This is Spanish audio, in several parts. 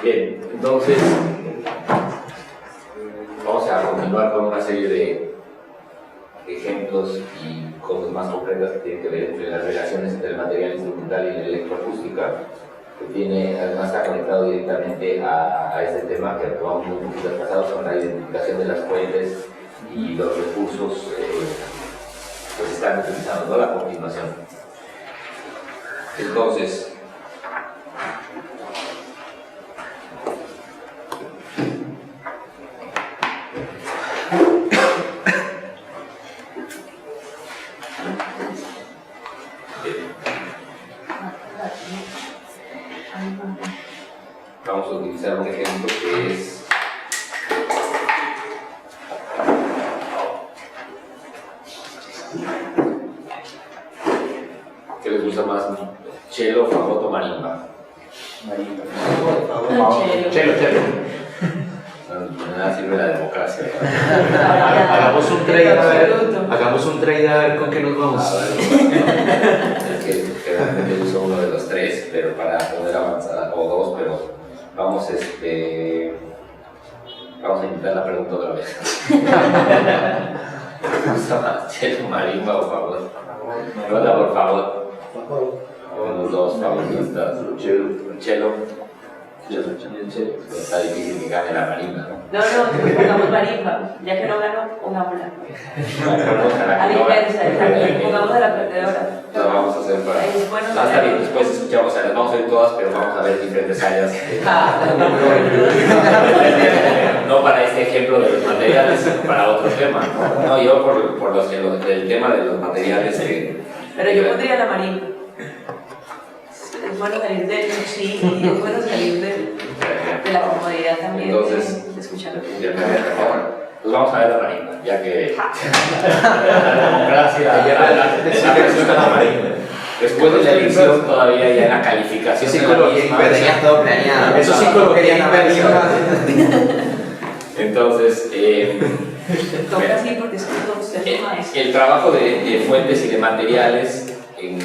Bien, entonces vamos a continuar con una serie de ejemplos y cosas más concretas que tienen que ver entre las relaciones entre el material instrumental y la electroacústica, que tiene, además está conectado directamente a este tema que acabamos muy poquito pasados, con la identificación de las fuentes y los recursos que se están utilizando, ¿no? La continuación. Entonces, vamos a utilizar un ejemplo que es ¿qué les gusta más? ¿Cello, fagot o marimba? Marimba. Cello. Nada sirve la democracia. Hagamos un trade a ver con qué nos vamos. Es que generalmente uso uno de los tres, pero para poder avanzar, o dos, pero vamos a intentar la pregunta otra vez. ¿Te gusta más cello, marimba o fagot? Pregunta por favor. Los dos favoritistas. Cello. Está difícil que gane la marimba, ¿no? No, pongamos marimba. Ya que no ganó, pongámosla. A la inversa, pongamos a la perdedora. Lo vamos a hacer para... Es bueno No, está bien, después escuchamos, o sea, las vamos a ver todas, pero vamos a ver diferentes áreas. No para este ejemplo de los materiales, sino para otro tema. No, yo por el tema de los materiales que... Pero yo pondría la marimba. Es bueno salir del sí, y es bueno salir de la comodidad también. Entonces, de escucharlo. Pues vamos a ver la marimba, ya que la democracia la marimba. Después de la elección, todavía ya en la calificación de la misma. Tenía todo planeado. Eso sí coloqué Entonces, Toca así porque es que todo usted es maestro. el trabajo de fuentes y de materiales en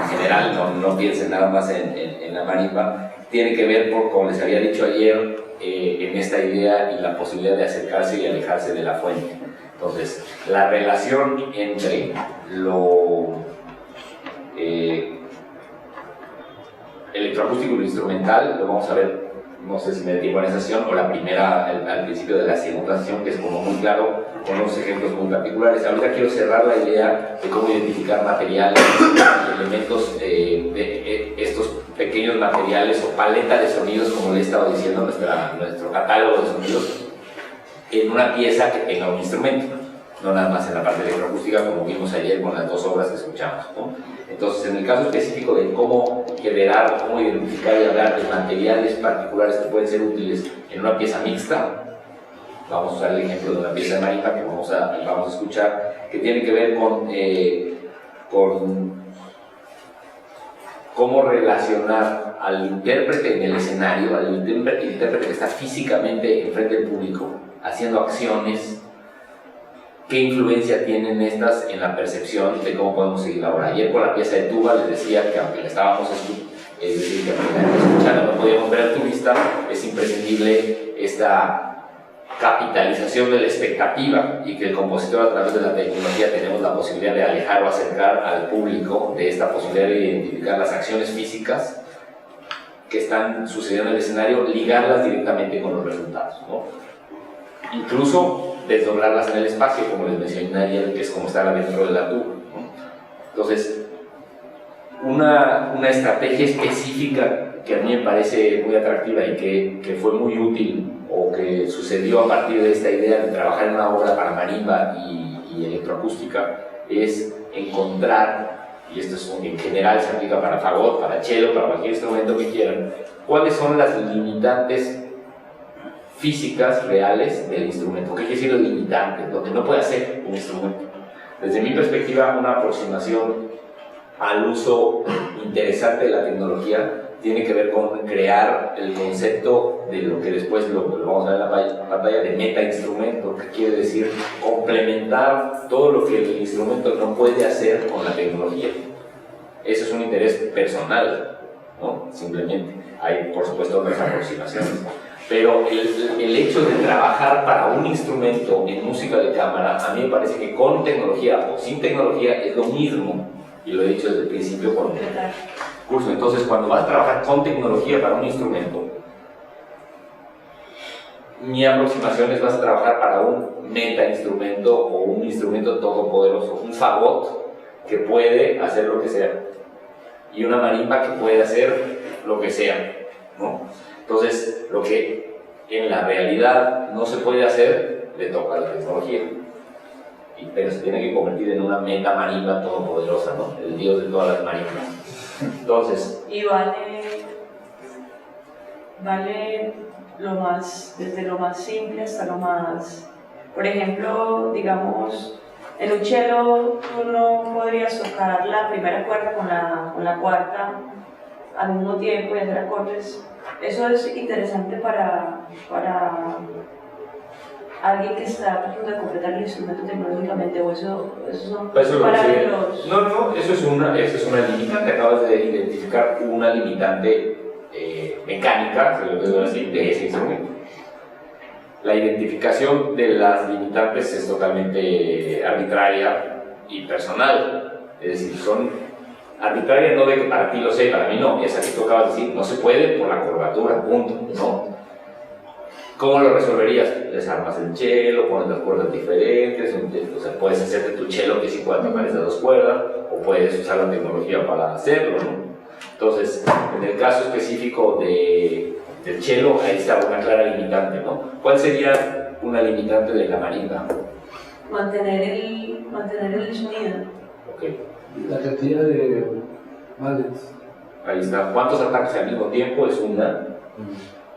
general, no piensen nada más en la marimba, tiene que ver, como les había dicho ayer, en esta idea y la posibilidad de acercarse y alejarse de la fuente. Entonces, la relación entre lo electroacústico y lo instrumental lo vamos a ver, no sé si me detengo en esa sesión o la primera al principio de la segunda sesión, que es como muy claro, con unos ejemplos muy particulares. Ahorita quiero cerrar la idea de cómo identificar materiales y elementos de estos pequeños materiales o paleta de sonidos, como le he estado diciendo, nuestro catálogo de sonidos, en una pieza que tenga un instrumento, no nada más en la parte electroacústica, como vimos ayer con las dos obras que escuchamos, ¿no? Entonces, en el caso específico de cómo generar, cómo identificar y hablar de materiales particulares que pueden ser útiles en una pieza mixta, vamos a usar el ejemplo de una pieza de marimba que vamos a escuchar, que tiene que ver con cómo relacionar al intérprete en el escenario, al intérprete que está físicamente enfrente del público, haciendo acciones. ¿Qué influencia tienen estas en la percepción de cómo podemos seguir la obra? Ayer con la pieza de tuba les decía que aunque la estábamos escuchando, no podíamos ver al turista, es imprescindible esta capitalización de la expectativa y que el compositor, a través de la tecnología, tenemos la posibilidad de alejar o acercar al público de esta posibilidad de identificar las acciones físicas que están sucediendo en el escenario, ligarlas directamente con los resultados, ¿no? Incluso desdoblarlas en el espacio, como les mencioné ayer, que es como estar adentro de la tuba, ¿no? Entonces, una estrategia específica que a mí me parece muy atractiva y que fue muy útil o que sucedió a partir de esta idea de trabajar en una obra para marimba y electroacústica es encontrar, y esto es, en general se aplica para fagot, para cello, para cualquier instrumento que quieran, cuáles son las limitantes físicas reales del instrumento. ¿Qué quiere decir los limitantes? Lo que no puede hacer un instrumento. Desde mi perspectiva, una aproximación al uso interesante de la tecnología tiene que ver con crear el concepto de lo que después lo vamos a ver en la pantalla de meta-instrumento, que quiere decir complementar todo lo que el instrumento no puede hacer con la tecnología. Eso es un interés personal, ¿no? Simplemente. hay por supuesto otras aproximaciones. Pero el hecho de trabajar para un instrumento en música de cámara, a mí me parece que con tecnología o sin tecnología es lo mismo, y lo he dicho desde el principio con el curso. Entonces, cuando vas a trabajar con tecnología para un instrumento, mi aproximación es vas a trabajar para un meta instrumento o un instrumento todopoderoso, un fagot que puede hacer lo que sea, y una marimba que puede hacer lo que sea, ¿no? Entonces, lo que en la realidad no se puede hacer, le toca a la tecnología. Pero se tiene que convertir en una meta marimba todopoderosa, ¿no? El dios de todas las marimbas. Entonces... Y vale lo más, desde lo más simple hasta lo más... Por ejemplo, digamos, en un cello tú no podrías tocar la primera cuerda con la cuarta al mismo tiempo y hacer acordes. Eso es interesante para alguien que está tratando de completar el instrumento tecnológicamente, o eso son parámetros. No, eso es una limitante. Acabas de identificar una limitante mecánica, se lo puedo decir, de ese instrumento. La identificación de las limitantes es totalmente arbitraria y personal, es decir, son arbitraria no de que para ti lo sé, para mí no, esa que tú acabas de decir, no se puede por la curvatura, punto, ¿no? ¿Cómo lo resolverías? Desarmas el cello, pones las cuerdas diferentes, o sea, puedes hacerte tu cello que sí pueda tocar esas dos cuerdas, o puedes usar la tecnología para hacerlo, ¿no? Entonces, en el caso específico del cello, ahí está una clara limitante, ¿no? ¿Cuál sería una limitante de la marimba? Mantener el sonido. Okay. La cantidad de mallets. Ahí está. ¿Cuántos ataques al mismo tiempo? Es una.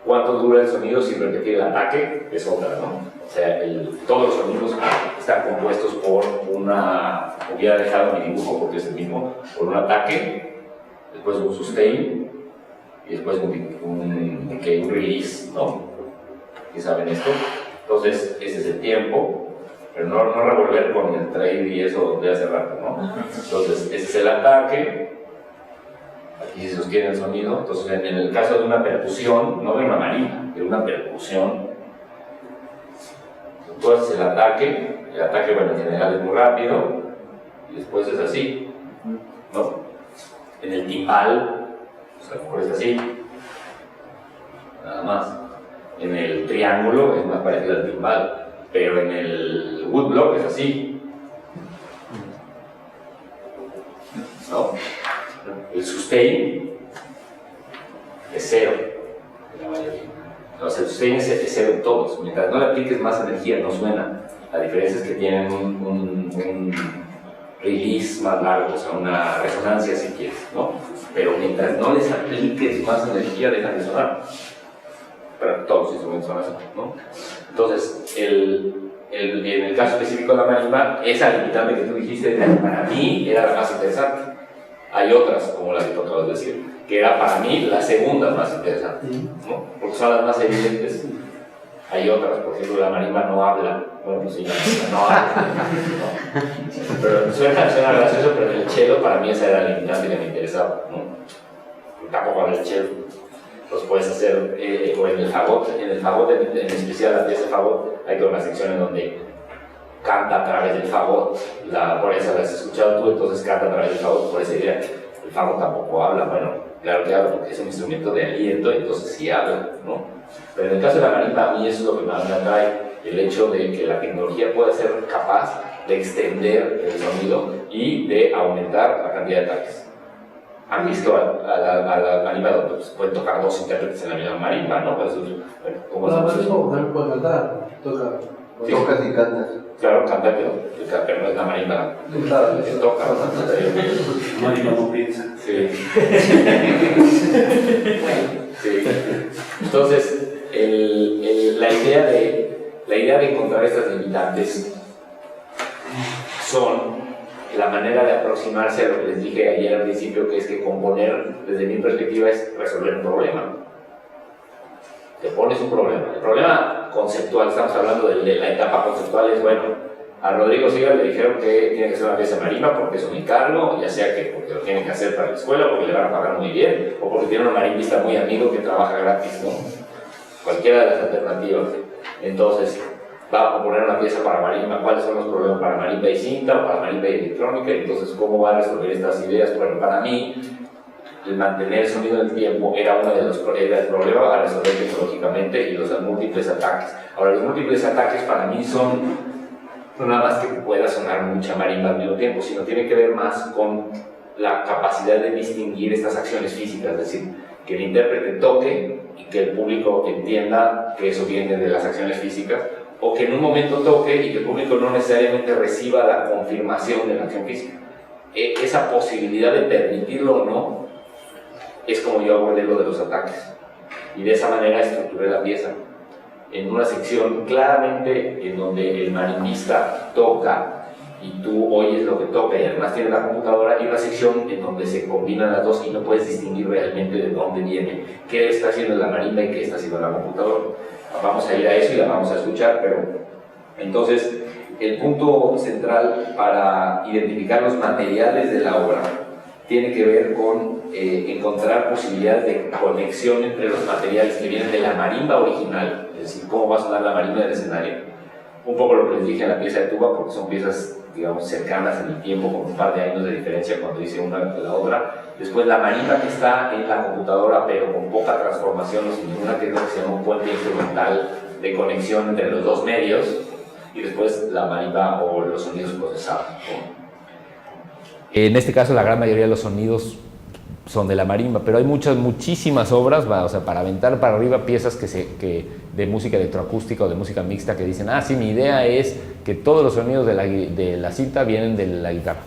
¿Cuánto dura el sonido sin repetir el ataque? Es otra, ¿no? O sea, todos los sonidos están compuestos por una... Hubiera dejado mi dibujo porque es el mismo. Por un ataque, después un sustain y después un release, ¿no? ¿Y saben esto? Entonces, ese es el tiempo. Pero no revolver con el trade y eso de hace rato, ¿no? Entonces, ese es el ataque. Aquí se sostiene el sonido. Entonces, en el caso de una percusión, no de una marimba, de una percusión, tú haces el ataque, bueno, en general es muy rápido, y después es así, ¿no? En el timbal, pues a lo mejor es así, nada más. En el triángulo es más parecido al timbal. Pero en el woodblock es así, ¿no? El sustain es cero, la mayoría. Entonces el sustain es cero en todos. Mientras no le apliques más energía, no suena. La diferencia es que tienen un release más largo, o sea, una resonancia si quieres, ¿no? Pero mientras no les apliques más energía, dejan de sonar. Pero todos los instrumentos son así, ¿no? Entonces, en el caso específico de la marimba, esa limitante que tú dijiste, para mí era la más interesante. Hay otras, como la que tú acabas de decir, que era para mí la segunda más interesante, ¿no? Porque son las más evidentes. Hay otras, por ejemplo, la marimba no habla. Bueno, pues sí, la marimba no habla, ¿no? Pero suena gracioso, pero en el cello para mí esa era la limitante que me interesaba, ¿no? Tampoco en el cello. Los puedes hacer o en el fagot, en especial la pieza fagot, hay toda una sección en donde canta a través del fagot, por eso la has escuchado tú, entonces canta a través del fagot, por esa idea. El fagot tampoco habla, bueno, claro que habla porque es un instrumento de aliento, entonces sí habla, ¿no? Pero en el caso de la marimba, a mí eso es lo que más me atrae, el hecho de que la tecnología pueda ser capaz de extender el sonido y de aumentar la cantidad de ataques. Han visto a la marimba donde pues, pueden tocar dos intérpretes en la misma marimba, ¿no? Pues, bueno, ¿cómo No, se pero también puede cantar, toca. Sí. Tocas y cantas. Claro, canta, pero no es la marimba. Claro, Que toca, ¿no? Marimba no piensa. Sí. Sí. Entonces, la idea de encontrar estas limitantes son la manera de aproximarse a lo que les dije ayer al principio, que es que componer, desde mi perspectiva, es resolver un problema. Te pones un problema. El problema conceptual, estamos hablando de la etapa conceptual, es bueno, A Rodrigo Siga le dijeron que tiene que ser una pieza de marimba porque es un encargo, ya sea que porque lo tienen que hacer para la escuela, porque le van a pagar muy bien, o porque tiene un marimbista muy amigo que trabaja gratis, ¿no? Cualquiera de las alternativas. Entonces, va a poner una pieza para marimba, ¿cuáles son los problemas para marimba y cinta o para marimba y electrónica? Entonces, ¿cómo va a resolver estas ideas? Bueno, para mí, el mantener el sonido en el tiempo era uno de los problemas a resolver tecnológicamente y los múltiples ataques. Ahora, los múltiples ataques para mí son no nada más que pueda sonar mucha marimba al mismo tiempo, sino tiene que ver más con la capacidad de distinguir estas acciones físicas, es decir, que el intérprete toque y que el público entienda que eso viene de las acciones físicas, o que en un momento toque y que el público no necesariamente reciba la confirmación de la acción física. Esa posibilidad de permitirlo o no es como yo abordé lo de los ataques, y de esa manera estructuré la pieza en una sección claramente en donde el marimbista toca y tú oyes lo que toca y además tiene la computadora, y una sección en donde se combinan las dos y no puedes distinguir realmente de dónde viene, qué está haciendo la marimba y qué está haciendo la computadora. Vamos a ir a eso y la vamos a escuchar, pero entonces el punto central para identificar los materiales de la obra tiene que ver con encontrar posibilidades de conexión entre los materiales que vienen de la marimba original, es decir, cómo va a sonar la marimba del escenario. Un poco lo que les dije en la pieza de tuba, porque son piezas, digamos, cercanas en el tiempo, con un par de años de diferencia cuando hice una de la otra. Después la marimba que está en la computadora, pero con poca transformación o sin ninguna, que es lo que se llama un puente instrumental de conexión entre los dos medios, y después la marimba o los sonidos procesados. En este caso, la gran mayoría de los sonidos son de la marimba, pero hay muchísimas obras, o sea, para aventar para arriba piezas de música electroacústica o de música mixta que dicen, sí, mi idea es que todos los sonidos de la cinta vienen de la guitarra.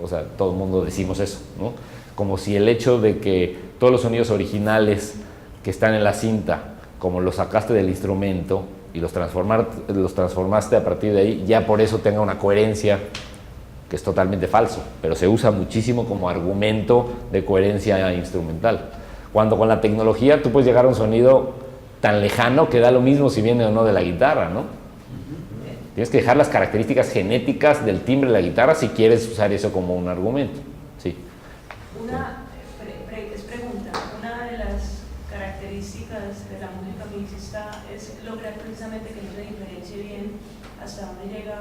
O sea, todo el mundo decimos eso, ¿no? Como si el hecho de que todos los sonidos originales que están en la cinta, como los sacaste del instrumento y los transformaste a partir de ahí, ya por eso tenga una coherencia, que es totalmente falso, pero se usa muchísimo como argumento de coherencia instrumental. Cuando con la tecnología tú puedes llegar a un sonido tan lejano que da lo mismo si viene o no de la guitarra, ¿no? Tienes que dejar las características genéticas del timbre de la guitarra si quieres usar eso como un argumento. Sí. Es pregunta, una de las características de la música mixta es lograr precisamente que no se diferencie bien hasta dónde llega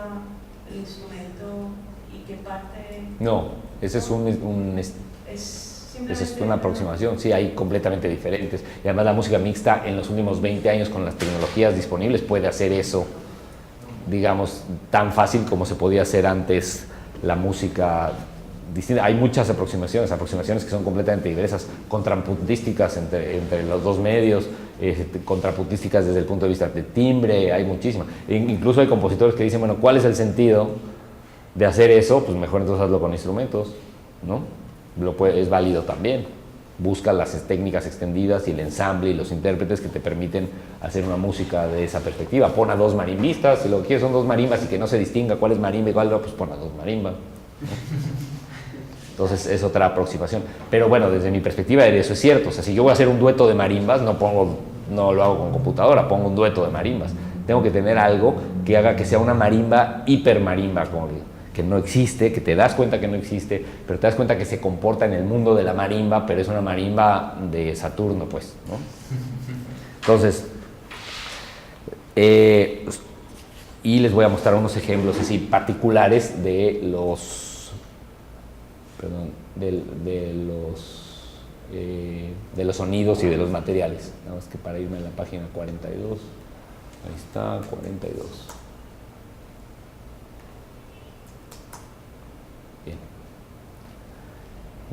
el instrumento y qué parte... No, ese es es una aproximación, sí, hay completamente diferentes. Y además la música mixta en los últimos 20 años con las tecnologías disponibles puede hacer eso, digamos, tan fácil como se podía hacer antes la música distinta. Hay muchas aproximaciones que son completamente diversas, contrapuntísticas entre los dos medios, contrapuntísticas desde el punto de vista de timbre, hay muchísimas. Incluso hay compositores que dicen, bueno, ¿cuál es el sentido de hacer eso? Pues mejor entonces hazlo con instrumentos, ¿no? Es válido también. Busca las técnicas extendidas y el ensamble y los intérpretes que te permiten hacer una música de esa perspectiva. Pon a dos marimbistas, si lo que quieres son dos marimbas y que no se distinga cuál es marimba y cuál no, pues pon a dos marimbas, ¿no? Entonces es otra aproximación. Pero bueno, desde mi perspectiva eso es cierto. O sea, si yo voy a hacer un dueto de marimbas, no lo hago con computadora, pongo un dueto de marimbas. Tengo que tener algo que haga que sea una marimba hipermarimba, como digo, que no existe, que te das cuenta que no existe, pero te das cuenta que se comporta en el mundo de la marimba, pero es una marimba de Saturno, pues, ¿no? Entonces, y les voy a mostrar unos ejemplos así particulares de los sonidos y de los materiales. Nada más que para irme a la página 42, ahí está, 42. Bien.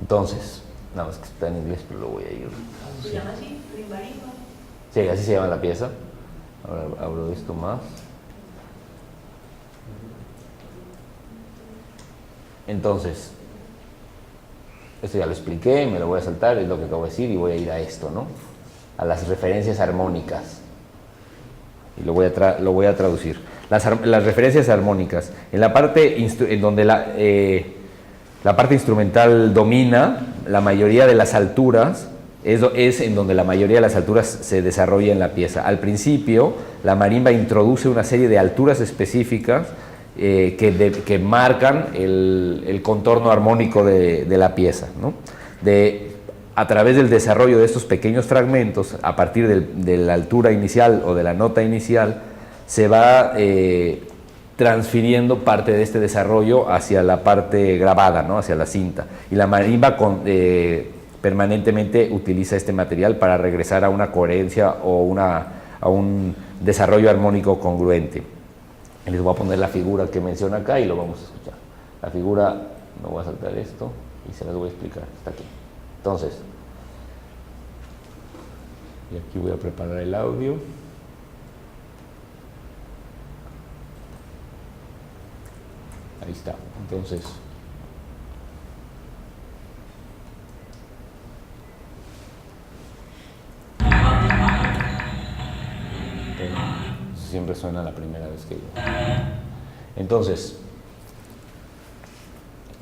Entonces, nada más que está en inglés, pero lo voy a ir. ¿Se llama así? ¿Rimbarimba? Sí, así se llama la pieza. Ahora abro esto más. Entonces, esto ya lo expliqué, me lo voy a saltar, es lo que acabo de decir, y voy a ir a esto, ¿no? A las referencias armónicas. Y lo voy a traducir. Las referencias armónicas. En la parte en donde la parte instrumental domina, la mayoría de las alturas es en donde la mayoría de las alturas se desarrolla en la pieza. Al principio, la marimba introduce una serie de alturas específicas que marcan el contorno armónico de la pieza, ¿no? A través del desarrollo de estos pequeños fragmentos, a partir de la altura inicial o de la nota inicial, se va transfiriendo parte de este desarrollo hacia la parte grabada, ¿no? Hacia la cinta. Y la marimba permanentemente utiliza este material para regresar a una coherencia o a un desarrollo armónico congruente. Les voy a poner la figura que menciona acá y lo vamos a escuchar. La figura, me voy a saltar esto y se las voy a explicar. Está aquí. Entonces, y aquí voy a preparar el audio. Ahí está. Entonces, siempre suena la primera vez que digo. Entonces,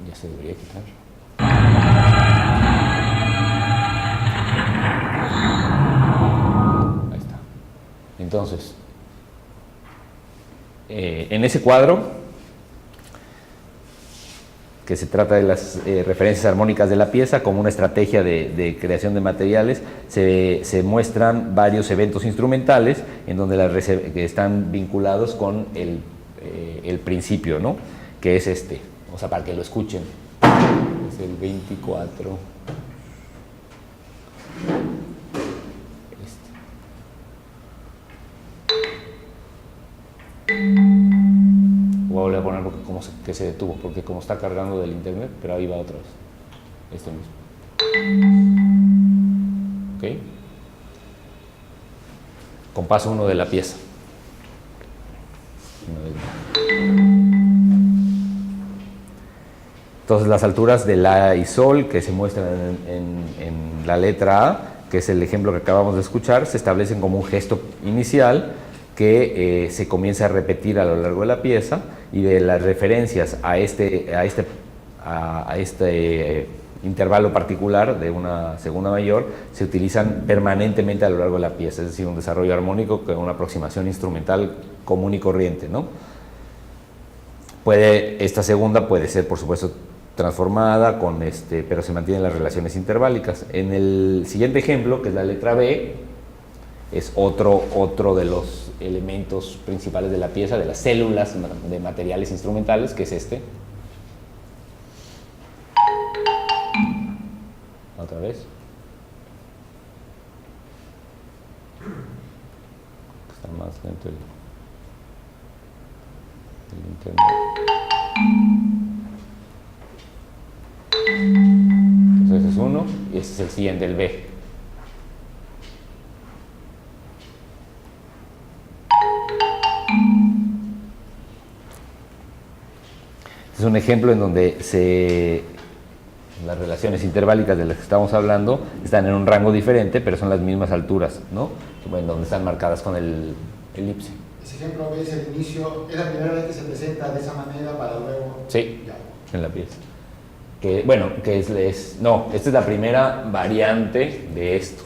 ya se debería quitar. Ahí está. Entonces, en ese cuadro, que se trata de las referencias armónicas de la pieza como una estrategia de creación de materiales, se muestran varios eventos instrumentales en donde que están vinculados con el principio, ¿no? Que es este, o sea, para que lo escuchen. Es el 24. Voy a volver a poner porque que se detuvo, porque como está cargando del internet, pero ahí va otra vez. Este mismo. ¿Ok? Compás 1 de la pieza. Entonces las alturas de la y sol que se muestran en la letra A, que es el ejemplo que acabamos de escuchar, se establecen como un gesto inicial que se comienza a repetir a lo largo de la pieza, y de las referencias a este intervalo particular de una segunda mayor se utilizan permanentemente a lo largo de la pieza, es decir, un desarrollo armónico con una aproximación instrumental común y corriente, ¿no? Esta segunda puede ser, por supuesto, transformada, pero se mantienen las relaciones interválicas. En el siguiente ejemplo, que es la letra B, es otro de los elementos principales de la pieza, de las células de materiales instrumentales, que es este. Otra vez. Está más lento el internet. Entonces ese es uno, y este es el siguiente, el B. Es un ejemplo en donde las relaciones interválicas de las que estamos hablando están en un rango diferente, pero son las mismas alturas, ¿no? En donde están marcadas con el elipse. Ese ejemplo es el inicio, es la primera vez que se presenta de esa manera para luego... Sí, ya. En la pieza. No, esta es la primera variante de esto,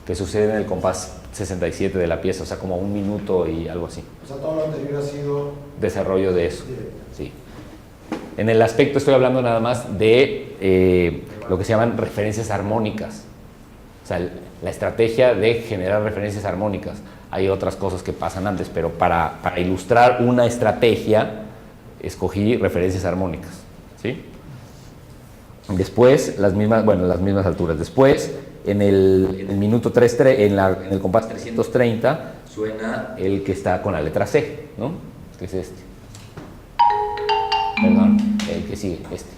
que sucede en el compás 67 de la pieza, o sea, como 1 minuto y algo así. O sea, todo lo anterior ha sido... Desarrollo de eso, sí. En el aspecto estoy hablando nada más de lo que se llaman referencias armónicas. O sea, la estrategia de generar referencias armónicas. Hay otras cosas que pasan antes, pero para ilustrar una estrategia, escogí referencias armónicas, ¿sí? Después, las mismas alturas. Después, en el minuto 3, en el compás 330, suena el que está con la letra C, ¿no? Que es este. Perdón, el que sigue, este.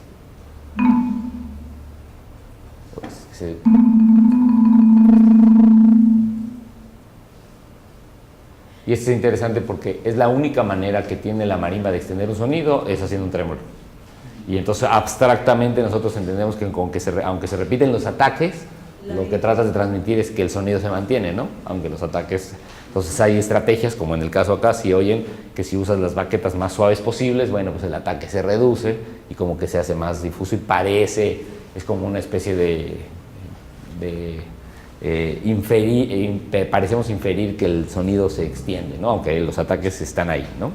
Y este es interesante porque es la única manera que tiene la marimba de extender un sonido, es haciendo un trémolo. Y entonces abstractamente nosotros entendemos que aunque se repiten los ataques, lo que tratas de transmitir es que el sonido se mantiene, ¿no? Aunque los ataques... Entonces hay estrategias, como en el caso acá, si oyen que si usas las baquetas más suaves posibles, bueno, pues el ataque se reduce y como que se hace más difuso y parece, es como una especie de parecemos inferir que el sonido se extiende, ¿no? Aunque los ataques están ahí, ¿no?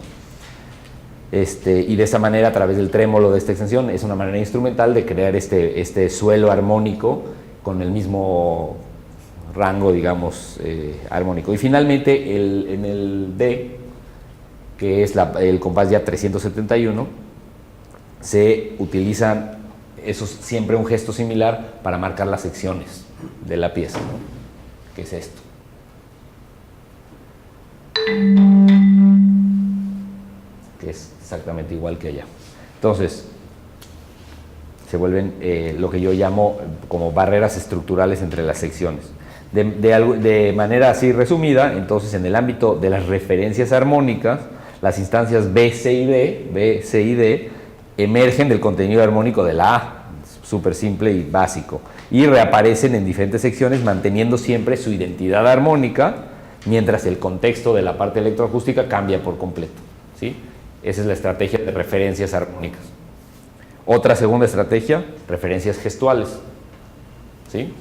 Y de esa manera, a través del trémolo de esta extensión, es una manera instrumental de crear este suelo armónico con el mismo rango, digamos, armónico. Y finalmente, en el D, que es el compás ya 371, se utilizan siempre un gesto similar para marcar las secciones de la pieza, ¿no? Que es esto. Que es exactamente igual que allá. Entonces, se vuelven lo que yo llamo como barreras estructurales entre las secciones. De manera así resumida, entonces, en el ámbito de las referencias armónicas, las instancias B, C y D emergen del contenido armónico de la A, súper simple y básico, y reaparecen en diferentes secciones manteniendo siempre su identidad armónica, mientras el contexto de la parte electroacústica cambia por completo, ¿sí? Esa es la estrategia de referencias armónicas. Otra segunda estrategia, referencias gestuales, ¿sí?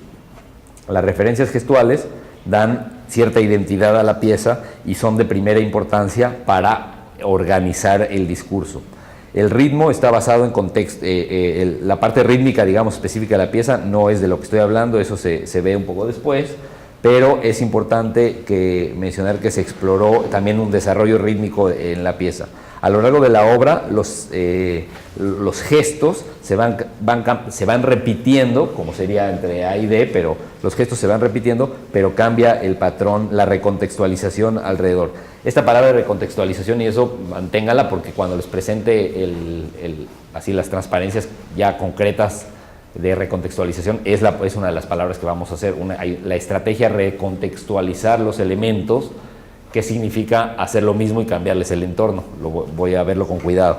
Las referencias gestuales dan cierta identidad a la pieza y son de primera importancia para organizar el discurso. El ritmo está basado en contexto, la parte rítmica, digamos, específica de la pieza no es de lo que estoy hablando, eso se ve un poco después, pero es importante mencionar que se exploró también un desarrollo rítmico en la pieza. A lo largo de la obra, los gestos se van repitiendo, como sería entre A y D, pero los gestos se van repitiendo, pero cambia el patrón, la recontextualización alrededor. Esta palabra de recontextualización, y eso manténgala, porque cuando les presente así las transparencias ya concretas de recontextualización, es una de las palabras que vamos a hacer. La estrategia recontextualizar los elementos, que significa hacer lo mismo y cambiarles el entorno. Voy a verlo con cuidado.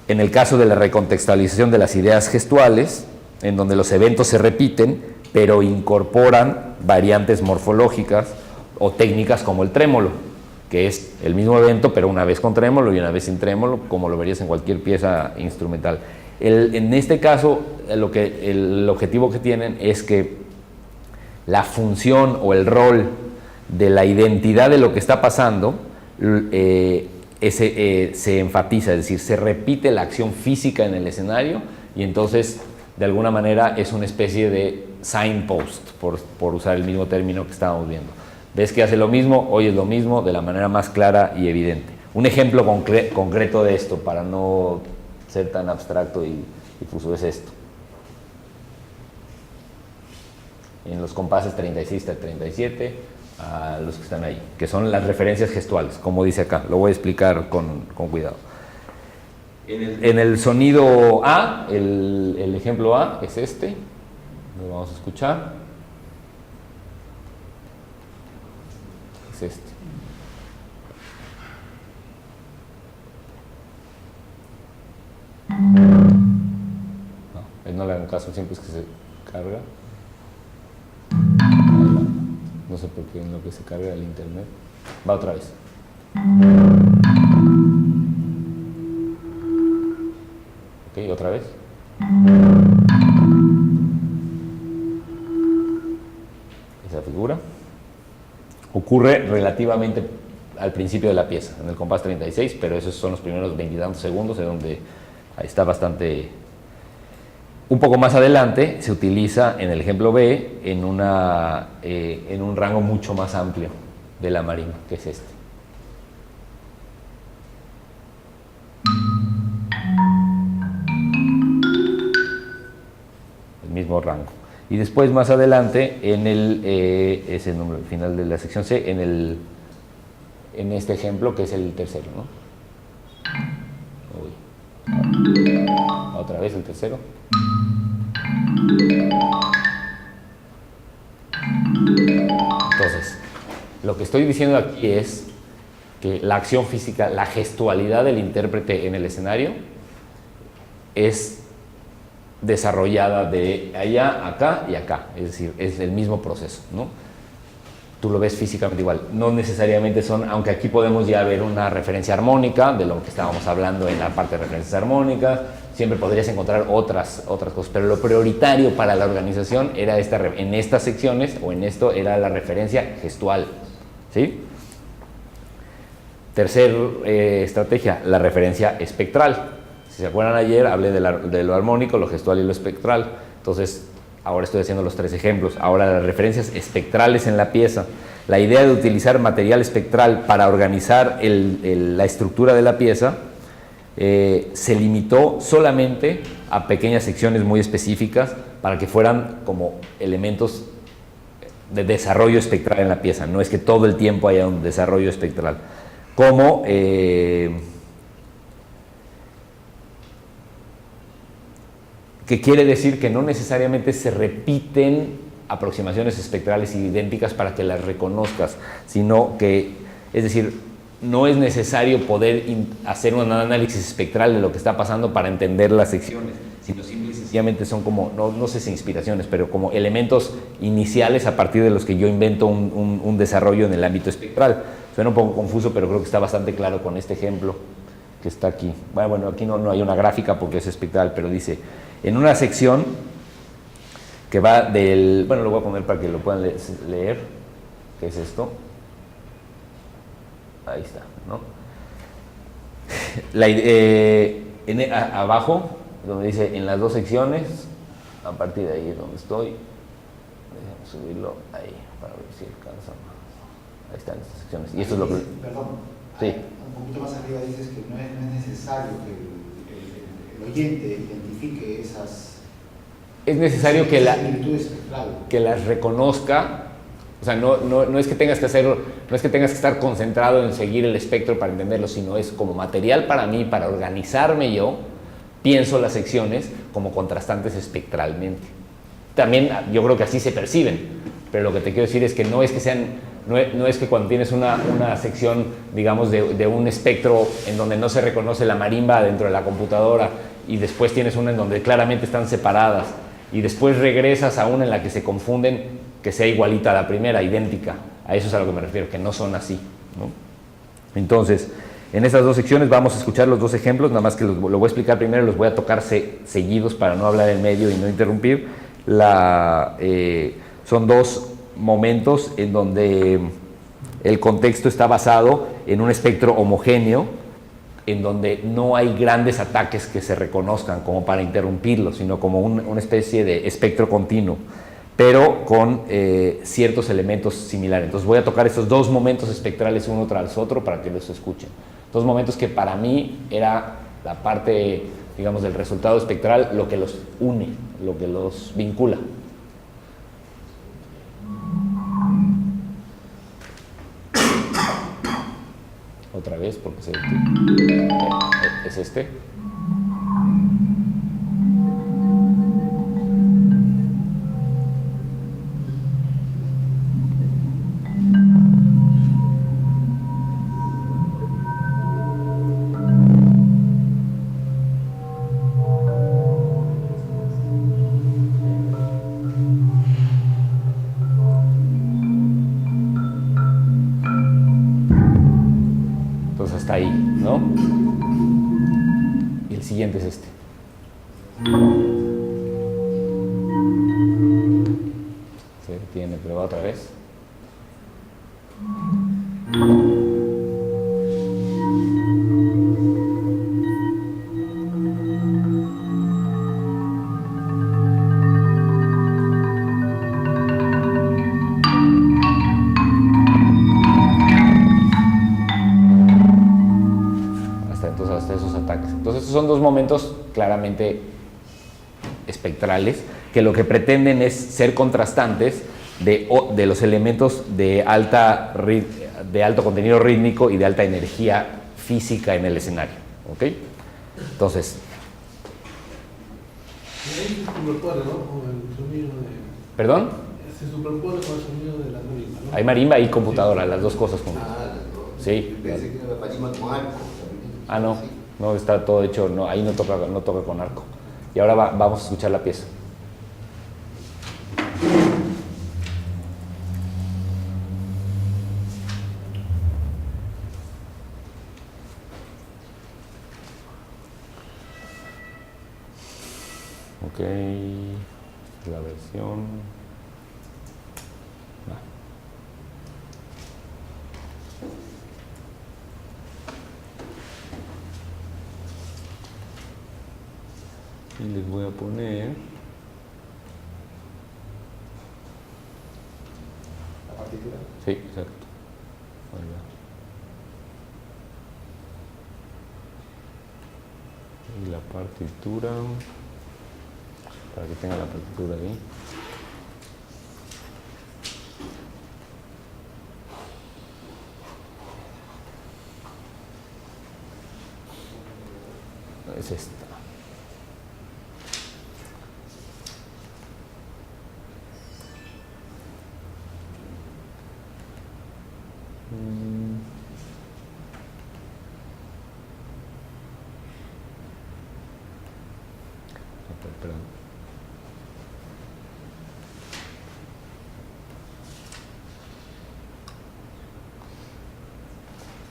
En el caso de la recontextualización de las ideas gestuales, en donde los eventos se repiten, pero incorporan variantes morfológicas o técnicas como el trémolo, que es el mismo evento, pero una vez con trémolo y una vez sin trémolo, como lo verías en cualquier pieza instrumental. En este caso, el objetivo que tienen es que la función o el rol de la identidad de lo que está pasando se enfatiza, es decir, se repite la acción física en el escenario y entonces de alguna manera es una especie de signpost, por usar el mismo término que estábamos viendo. Ves que hace lo mismo, oyes lo mismo de la manera más clara y evidente. Un ejemplo concreto de esto, para no ser tan abstracto y difuso, es esto. En los compases 36 a 37, a los que están ahí, que son las referencias gestuales, como dice acá. Lo voy a explicar con cuidado. En el sonido A, el ejemplo A es este, lo vamos a escuchar. Es este. No le hagan caso, siempre es que se carga. No sé por qué en lo que se carga el internet. Va otra vez. Ok, otra vez. Esa figura ocurre relativamente al principio de la pieza, en el compás 36, pero esos son los primeros 20 y tantos segundos, en donde ahí está bastante. Un poco más adelante se utiliza en el ejemplo B en un rango mucho más amplio de la marimba, que es este. El mismo rango. Y después más adelante es el número final de la sección C, en este ejemplo que es el tercero, ¿no? Otra vez el tercero. Entonces, lo que estoy diciendo aquí es que la acción física, la gestualidad del intérprete en el escenario es desarrollada de allá, acá y acá, es decir, es el mismo proceso, ¿no? tú lo ves físicamente igual. No necesariamente son, aunque aquí podemos ya ver una referencia armónica, de lo que estábamos hablando en la parte de referencias armónicas, siempre podrías encontrar otras cosas, pero lo prioritario para la organización era en estas secciones, o en esto, era la referencia gestual, ¿sí? Tercer estrategia, la referencia espectral. Si se acuerdan ayer, hablé de lo armónico, lo gestual y lo espectral. Entonces, ahora estoy haciendo los 3 ejemplos. Ahora, las referencias espectrales en la pieza. La idea de utilizar material espectral para organizar la estructura de la pieza se limitó solamente a pequeñas secciones muy específicas para que fueran como elementos de desarrollo espectral en la pieza. No es que todo el tiempo haya un desarrollo espectral. Como que quiere decir que no necesariamente se repiten aproximaciones espectrales idénticas para que las reconozcas, sino que, es decir, no es necesario poder hacer un análisis espectral de lo que está pasando para entender las secciones, sino simple y sencillamente son como, no sé si inspiraciones, pero como elementos iniciales a partir de los que yo invento un desarrollo en el ámbito espectral. Suena un poco confuso, pero creo que está bastante claro con este ejemplo que está aquí. Bueno, aquí no hay una gráfica porque es espectral, pero dice, en una sección que va del... Bueno, lo voy a poner para que lo puedan leer. ¿Qué es esto? Ahí está, ¿no? Abajo, donde dice, en las 2 secciones, a partir de ahí es donde estoy. Déjenme subirlo ahí, para ver si alcanza. Ahí están estas secciones. Y esto es lo que... Perdón, sí. Un poquito más arriba dices que no es necesario que el oyente identifique esas... Es necesario que similitudes espectrales. que las reconozca. O sea, no es que tengas que hacerlo, no es que tengas que estar concentrado en seguir el espectro para entenderlo, sino es como material para mí, para organizarme yo, pienso las secciones como contrastantes espectralmente. También yo creo que así se perciben, pero lo que te quiero decir es que no es que sean, no es que cuando tienes una sección, digamos, de un espectro en donde no se reconoce la marimba dentro de la computadora y después tienes una en donde claramente están separadas y después regresas a una en la que se confunden, que sea igualita a la primera, idéntica. A eso es a lo que me refiero, que no son así, ¿no? Entonces, en estas 2 secciones vamos a escuchar los 2 ejemplos, nada más que lo voy a explicar primero, los voy a tocar seguidos para no hablar en medio y no interrumpir. Son 2 momentos en donde el contexto está basado en un espectro homogéneo, en donde no hay grandes ataques que se reconozcan como para interrumpirlo, sino como una especie de espectro continuo, pero con ciertos elementos similares. Entonces voy a tocar estos 2 momentos espectrales uno tras otro para que los escuchen. 2 momentos que para mí era la parte, digamos, del resultado espectral, lo que los une, lo que los vincula. Otra vez, porque es este. Hasta ahí, ¿no? Y el siguiente es este. Se detiene, pero va otra vez. Son 2 momentos claramente espectrales que lo que pretenden es ser contrastantes de los elementos de alto contenido rítmico y de alta energía física en el escenario, ¿ok? Entonces, Se superpone, ¿no? Con el sonido de... ¿Perdón? Se superpone con el sonido de la marimba, ¿no? Hay marimba y computadora, las 2 cosas juntas. Sí. Pensé que era marimba con arco. Ah, no. No, está todo hecho, no, ahí no toca con arco. Y ahora vamos a escuchar la pieza. Ok, la versión. Va. Y les voy a poner La partitura. sí, exacto. Ahí va. Y la partitura, para que tenga la partitura ahí. Es esta. Perdón.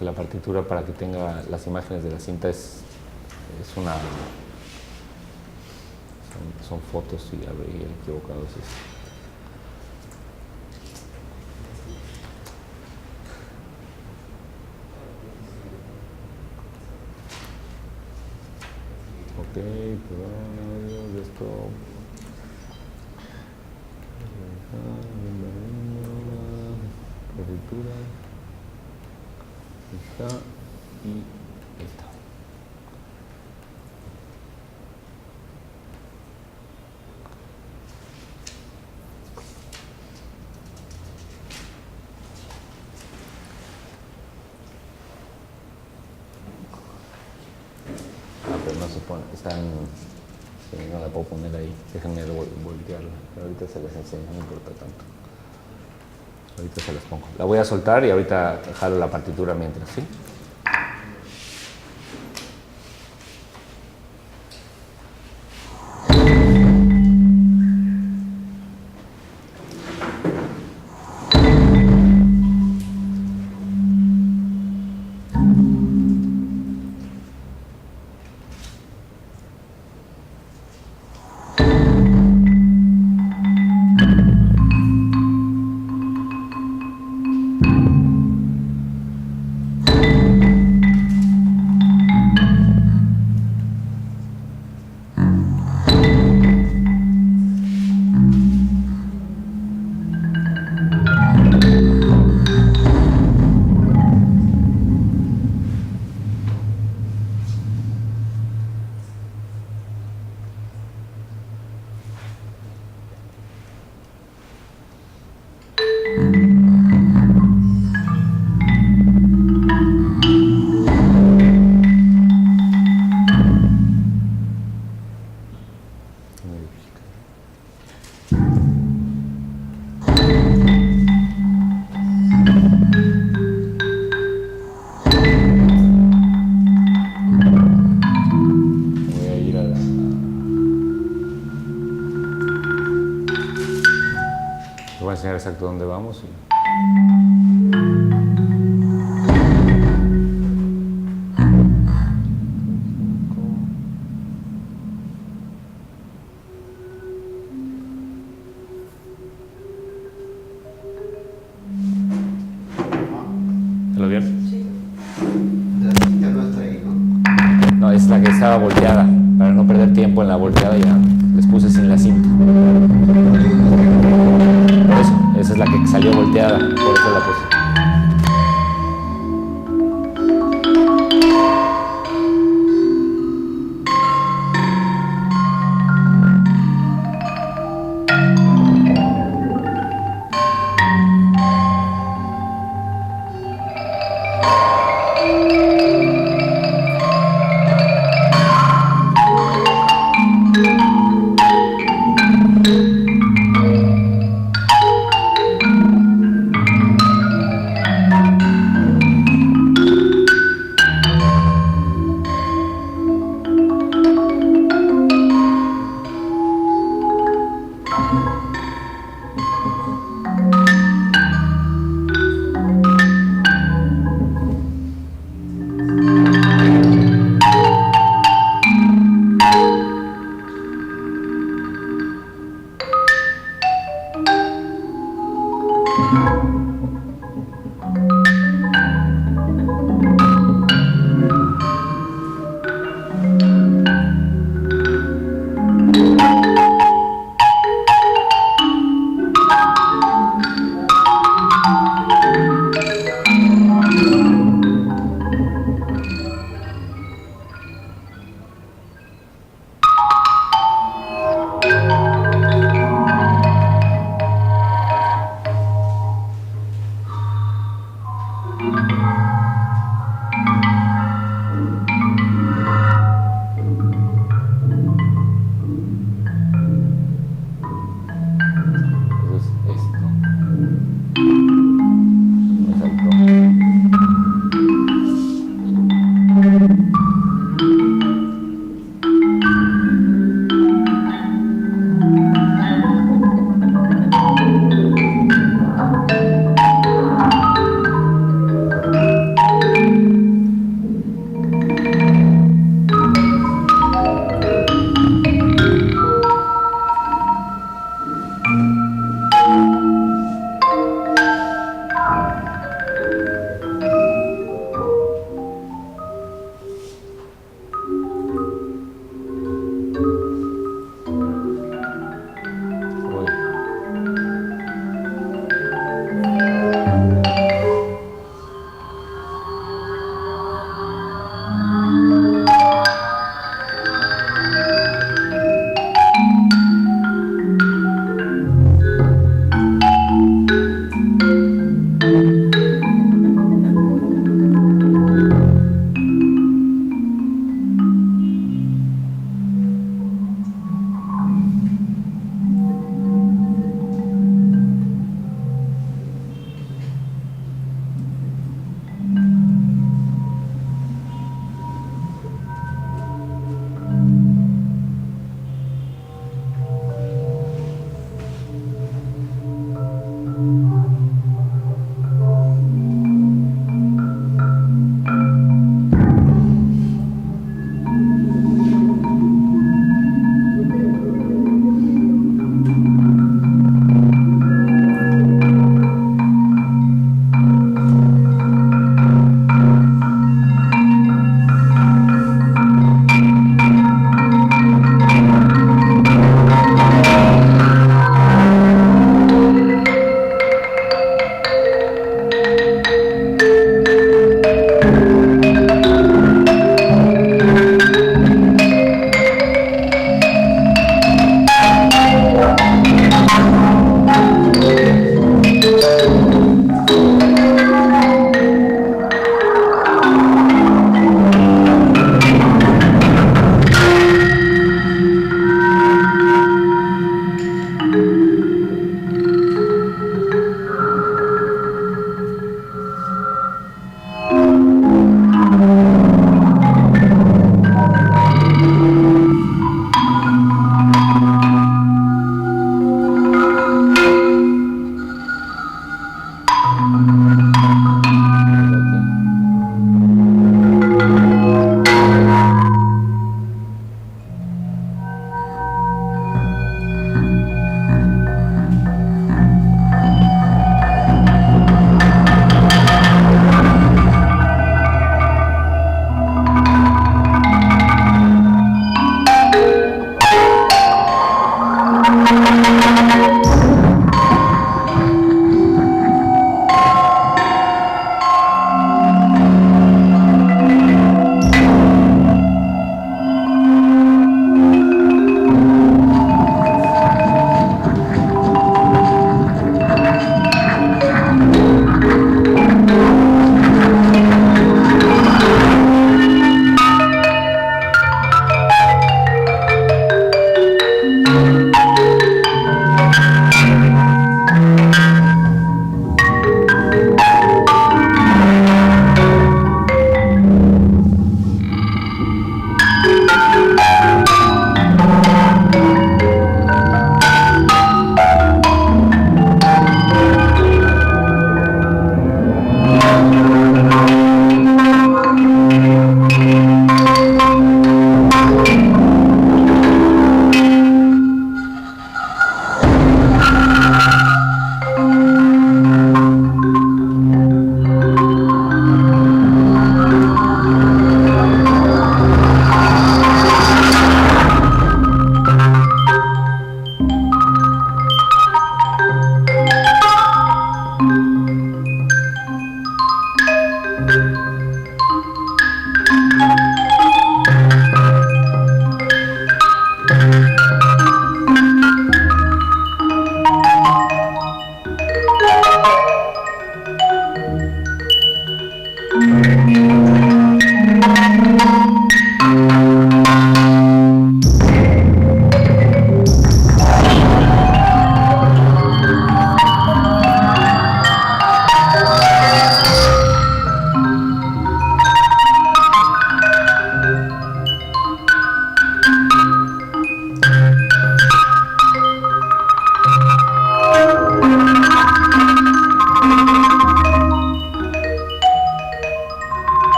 La partitura para que tenga las imágenes de la cinta es una son fotos y habría equivocado. Ok, perdón, de esto. Partitura. Está y esta. Pero no se pone, están, sí, no la puedo poner ahí, déjenme voltearla, pero ahorita se las enseño, no importa tanto. Ahorita se las pongo. La voy a soltar y ahorita jalo la partitura mientras, ¿sí? Exacto dónde vamos. ¿Lo vieron? Sí. La cinta no está ahí, ¿no? No, es la que estaba volteada. Para no perder tiempo en la volteada ya les puse sin la cinta. Por eso, esa es la que salió volteada, por eso la puse.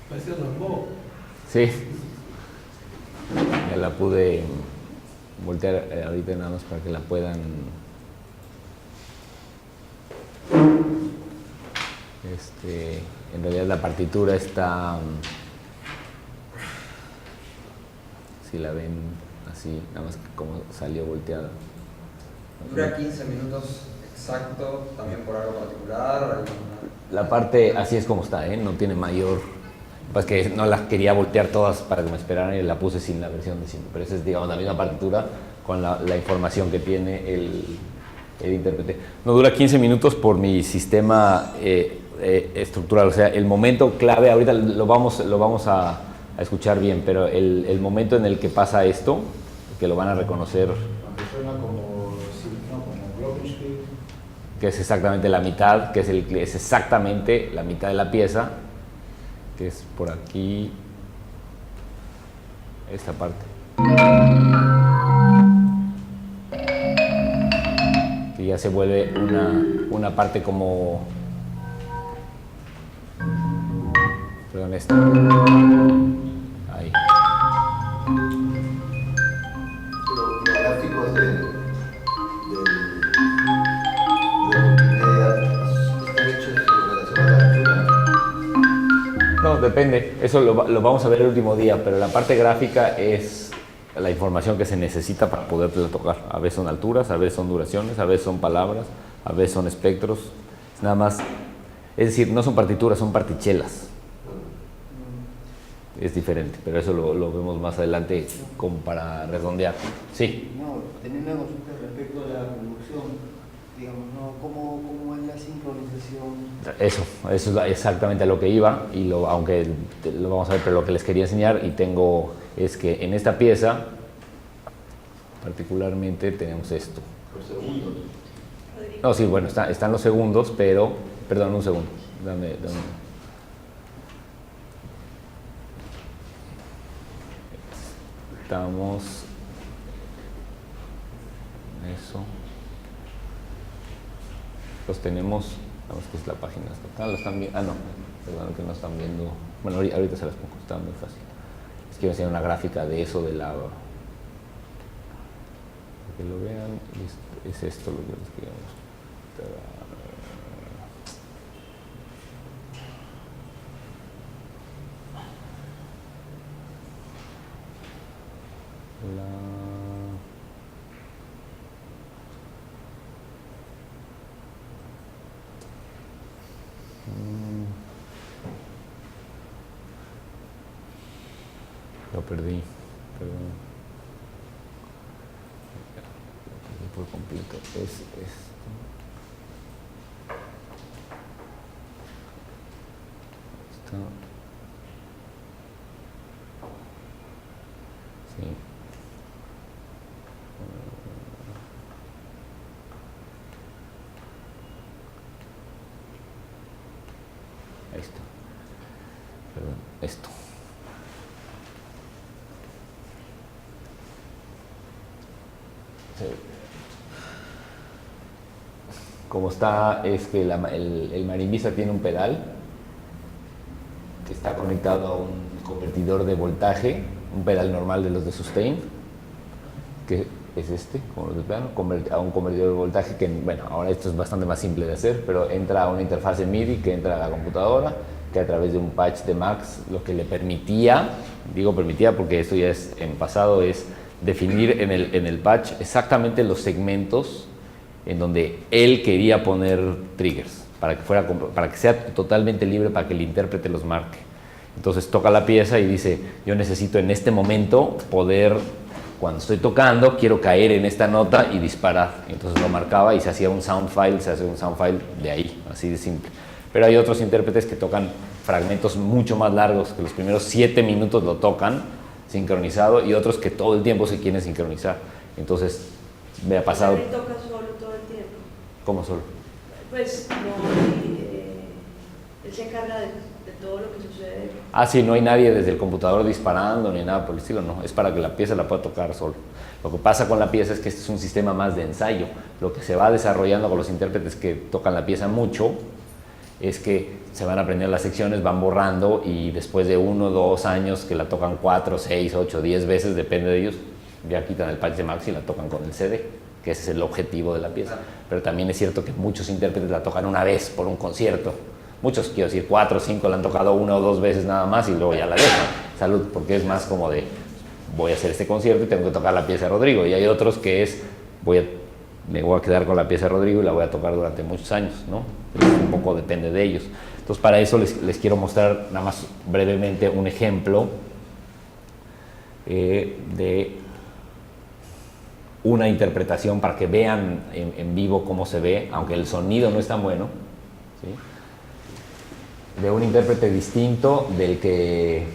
Parece Rambo. Sí. Ya la pude voltear ahorita nada más para que la puedan... en realidad la partitura está... si la ven así, nada más que como salió volteada. Dura 15 minutos exacto, también por algo particular. La parte así es como está, no tiene mayor... Pues que no las quería voltear todas para que me esperaran y la puse sin la versión de 5, pero esa es, digamos, la misma partitura con la información que tiene el intérprete. No dura 15 minutos por mi sistema estructural, o sea, el momento clave, ahorita lo vamos a escuchar bien, pero el momento en el que pasa esto, que lo van a reconocer, Aunque suena como Glockenspiel. que es exactamente la mitad, que es exactamente la mitad de la pieza, que es por aquí, esta parte. Que ya se vuelve una parte como... Perdón, esta. Ahí. Los gráficos de multimedia están hechos en relación a la altura. No, depende. Eso lo vamos a ver el último día, pero la parte gráfica es la información que se necesita para poderla tocar. A veces son alturas, a veces son duraciones, a veces son palabras, a veces son espectros. Es nada más, es decir, no son partituras, son partichelas. Es diferente, pero eso lo vemos más adelante como para redondear. Sí. No, tenía una consulta respecto a la producción, digamos, ¿no? ¿Cómo es la sincronización? Eso es exactamente a lo que iba, y aunque lo vamos a ver, pero lo que les quería enseñar es que en esta pieza particularmente tenemos esto. Por segundos. No, sí, bueno, están los segundos, pero, perdón, un segundo, dame. Estamos en eso. Los tenemos, vamos que es la página. ¿Lo están viendo? Ah, no, perdón, que no están viendo. Bueno, ahorita se las pongo, está muy fácil. Es que voy a hacer una gráfica de eso, de la... Para que lo vean, es esto lo que les quería mostrar. Lo perdí, perdón. Lo perdí por completo. Es esto. Sí. Esto. Perdón, esto. Sí. Como está, es que el marimbista tiene un pedal que está conectado a un convertidor de voltaje, un pedal normal de los de sustain, que es este, como los de piano, a un convertidor de voltaje que, bueno, ahora esto es bastante más simple de hacer, pero entra a una interfaz MIDI que entra a la computadora, que a través de un patch de Max, lo que le permitía, digo permitía porque esto ya es en pasado, es definir en el patch exactamente los segmentos en donde él quería poner triggers, para que sea totalmente libre, para que el intérprete los marque. Entonces toca la pieza y dice, yo necesito en este momento poder, cuando estoy tocando, quiero caer en esta nota y disparar. Entonces lo marcaba y se hacía un sound file, de ahí, así de simple. Pero hay otros intérpretes que tocan fragmentos mucho más largos, que los primeros 7 minutos lo tocan sincronizado, y otros que todo el tiempo se quieren sincronizar. Entonces me ha pasado... ¿Él toca solo todo el tiempo? ¿Cómo solo? Pues no, él se encarga de todo lo que sucede. Ah, sí, no hay nadie desde el computador disparando ni nada por el estilo, no. Es para que la pieza la pueda tocar solo. Lo que pasa con la pieza es que este es un sistema más de ensayo. Lo que se va desarrollando con los intérpretes que tocan la pieza mucho es que se van a aprender las secciones, van borrando y después de 1 o 2 años que la tocan 4, 6, 8, 10 veces, depende de ellos, ya quitan el patch de Max y la tocan con el CD, que ese es el objetivo de la pieza. Pero también es cierto que muchos intérpretes la tocan una vez por un concierto. Muchos, quiero decir, 4 o 5 la han tocado 1 o 2 veces nada más y luego ya la dejan. Salud, porque es más como de, voy a hacer este concierto y tengo que tocar la pieza de Rodrigo. Y hay otros que es, me voy a quedar con la pieza de Rodrigo y la voy a tocar durante muchos años, ¿no? Un poco depende de ellos. Entonces, para eso les quiero mostrar nada más brevemente un ejemplo de una interpretación para que vean en vivo cómo se ve, aunque el sonido no es tan bueno, ¿sí? De un intérprete distinto del que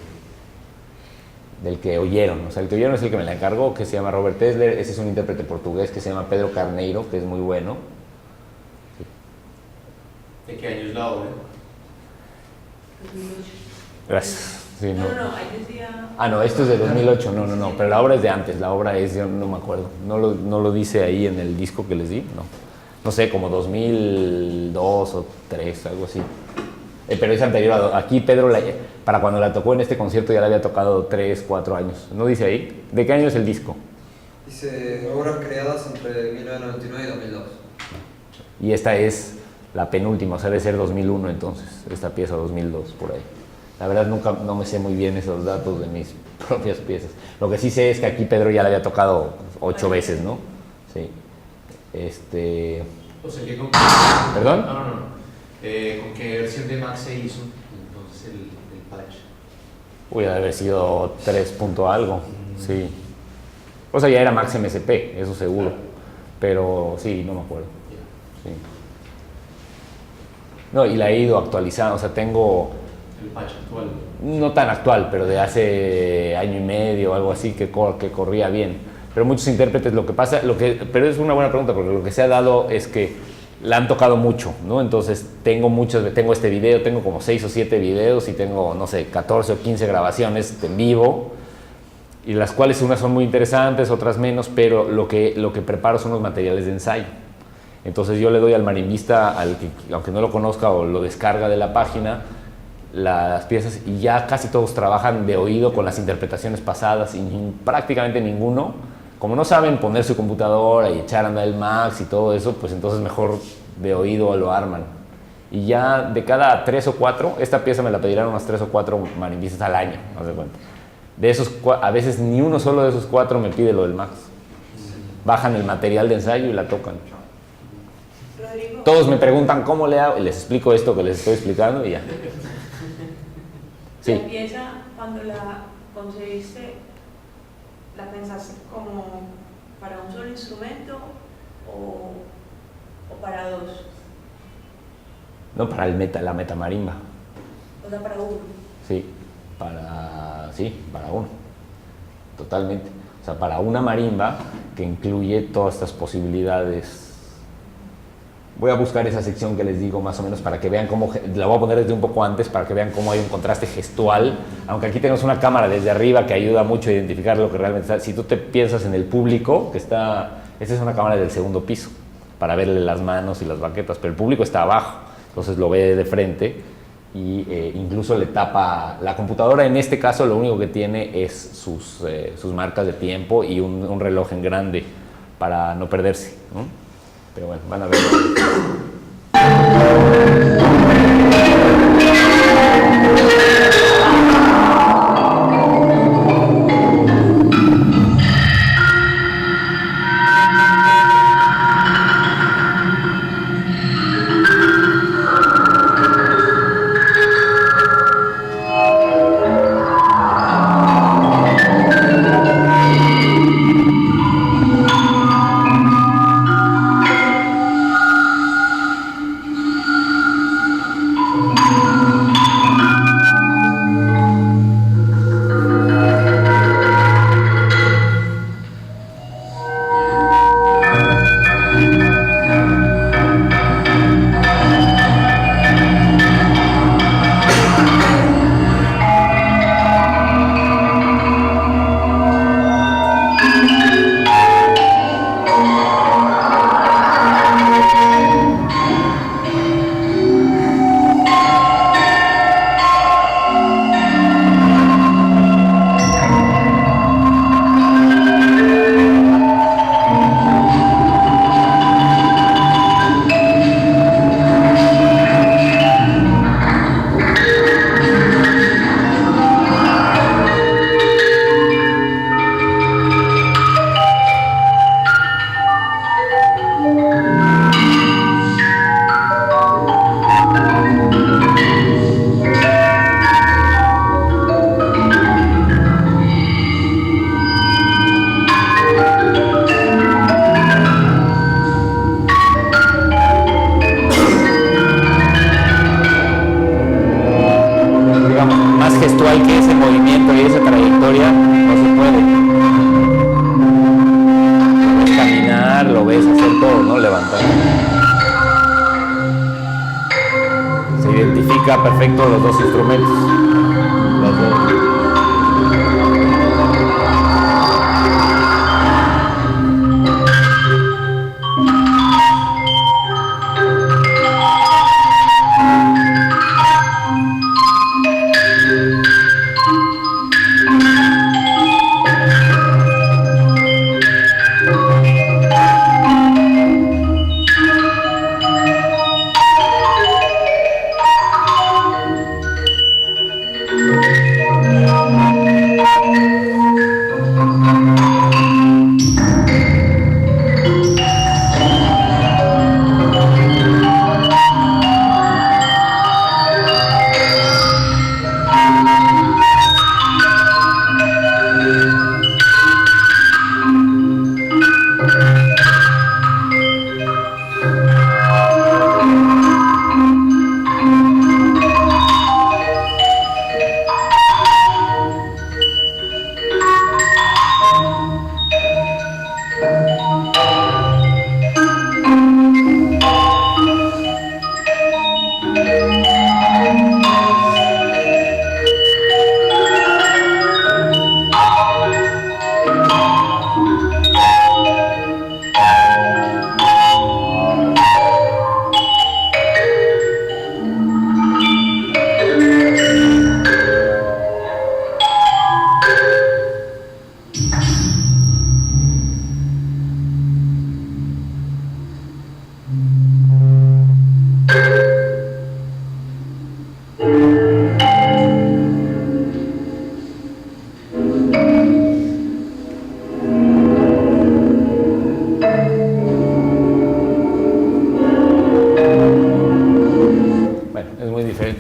oyeron. O sea, el que oyeron es el que me la encargó, que se llama Robert Tesler. Ese es un intérprete portugués que se llama Pedro Carneiro, que es muy bueno. Sí. ¿De qué año es la obra? 2008. Gracias. Sí, No, ahí decía... Ah, no, esto es de 2008, no, pero la obra es de antes, la obra es, yo no me acuerdo, no lo dice ahí en el disco que les di, no sé, como 2002 o 2003, algo así. Pero es anterior, aquí Pedro, para cuando la tocó en este concierto ya la había tocado 3, 4 años, ¿no dice ahí? ¿De qué año es el disco? Dice obras creadas entre 1999 y 2002. Y esta es la penúltima, o sea, debe ser 2001 entonces, esta pieza 2002, por ahí. La verdad no me sé muy bien esos datos de mis propias piezas. Lo que sí sé es que aquí Pedro ya la había tocado 8 veces, ¿no? Sí. O sea, que con... ¿Perdón? No. ¿Con qué versión de Max se hizo entonces el patch? Uy, debe haber sido 3 punto algo, sí. O sea, ya era Max MSP, eso seguro. Pero sí, no me acuerdo. Sí. No, y la he ido actualizando, o sea, tengo... El patch actual. No tan actual, pero de hace año y medio o algo así que corría bien. Pero muchos intérpretes, pero es una buena pregunta, porque lo que se ha dado es que la han tocado mucho, ¿no? Entonces tengo este video, tengo como 6 o 7 videos y tengo, no sé, 14 o 15 grabaciones en vivo, y las cuales unas son muy interesantes, otras menos, pero lo que preparo son los materiales de ensayo. Entonces yo le doy al marimbista, aunque no lo conozca o lo descarga de la página, las piezas, y ya casi todos trabajan de oído con las interpretaciones pasadas y prácticamente ninguno, como no saben poner su computadora y echar a andar el Max y todo eso, pues entonces mejor de oído lo arman. Y ya de cada 3 o 4, esta pieza me la pedirán unas 3 o 4 marimbistas al año, haz de cuenta. De esos, a veces ni uno solo de esos 4 me pide lo del Max. Bajan el material de ensayo y la tocan. Rodrigo. Todos me preguntan cómo le hago y les explico esto que les estoy explicando y ya. Sí. La pieza, cuando la concebiste, ¿la pensaste como para un solo instrumento o para dos? No, para la metamarimba. O sea, para uno. Sí, para uno. Totalmente. O sea, para una marimba que incluye todas estas posibilidades. Voy a buscar esa sección que les digo más o menos para que vean cómo, la voy a poner desde un poco antes para que vean cómo hay un contraste gestual, aunque aquí tenemos una cámara desde arriba que ayuda mucho a identificar lo que realmente está. Si tú te piensas en el público, esta es una cámara del segundo piso, para verle las manos y las baquetas, pero el público está abajo, entonces lo ve de frente y incluso le tapa, la computadora en este caso lo único que tiene es sus marcas de tiempo y un reloj en grande para no perderse, ¿no? Pero bueno, van a ver. ese movimiento y esa trayectoria no se puede. Lo ves caminar, lo ves hacer todo, ¿no? Levantar. Se identifica perfecto los dos instrumentos. Los dos.